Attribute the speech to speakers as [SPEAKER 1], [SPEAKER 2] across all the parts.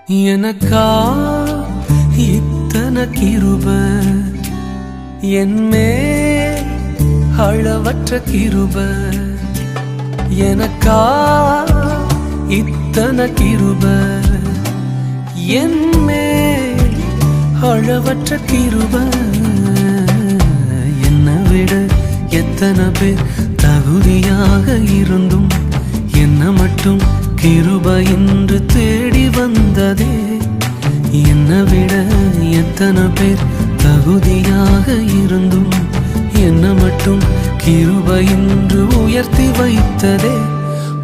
[SPEAKER 1] எனக்கா இத்தனை கிருப என்மே அளவற்ற கிருப எனக்கா இத்தனை கிருப என்மே அளவற்ற கிருப என்னை விட எத்தனை பேர் தகுதியாக இருந்தும் என்ன மட்டும் கிருபை என்று தேடி வந்ததே. என்னை விட எத்தனை பேர் தகுதியாக இருந்தும் என்ன மட்டும் கிருபை என்று உயர்த்தி வைத்ததே.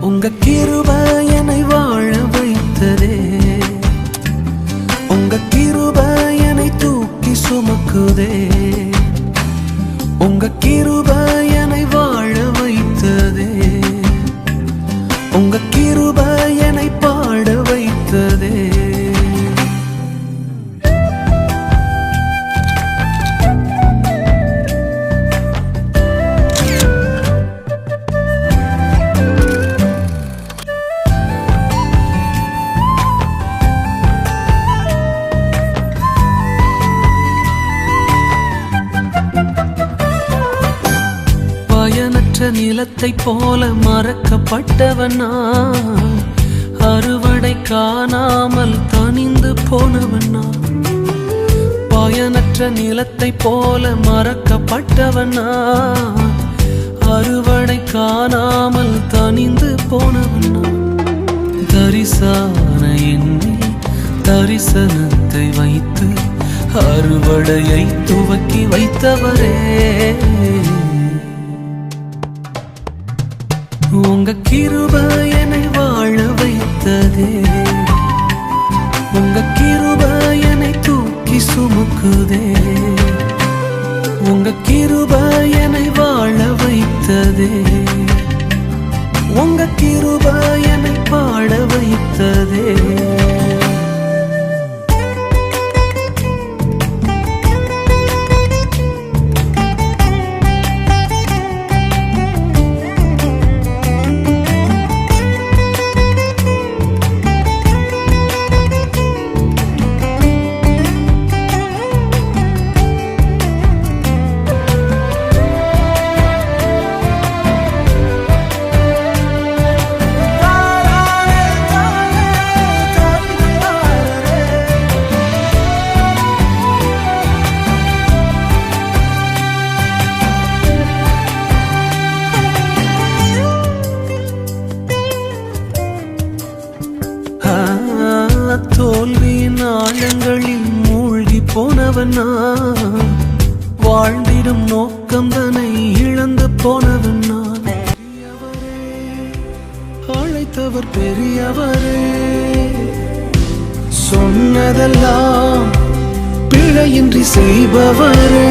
[SPEAKER 1] உங்க கிருபை என்னை வாழ வைத்ததே. உங்க கிருபை என்னை தூக்கி சுமக்குதே. உங்க கிருபை என்னை வாழ வைத்ததே. உங்க கிருபை என்னை பாட வைத்ததே. பயனற்ற நிலத்தை போல மறக்கப்பட்டவனா, அறுவடை காணாமல் தனிந்து போனவனா. பயனற்ற நிலத்தை போல மறக்கப்பட்டவனா, அறுவடை காணாமல் தனிந்து போனவனா. தரிசான எண்ணில் தரிசனத்தை வைத்து அறுவடையை துவக்கி வைத்தவரே. உங்க கிருபை என்னை வாழ வைத்ததே. உங்க கிருபை என்னை தூக்கி சுமக்குதே. உங்க கிருபை என்னை வாழ வைத்ததே. உங்க கிருபை என்னை பாட வைத்ததே. தோல்வியின் ஆழங்களில் மூழ்கி போனவனா, வாழ்ந்திடும் நோக்கம் தன்னை இழந்து போனவனா. அழைத்தவர் பெரியவரே, சொன்னதெல்லாம் பிழையின்றி செய்பவரே.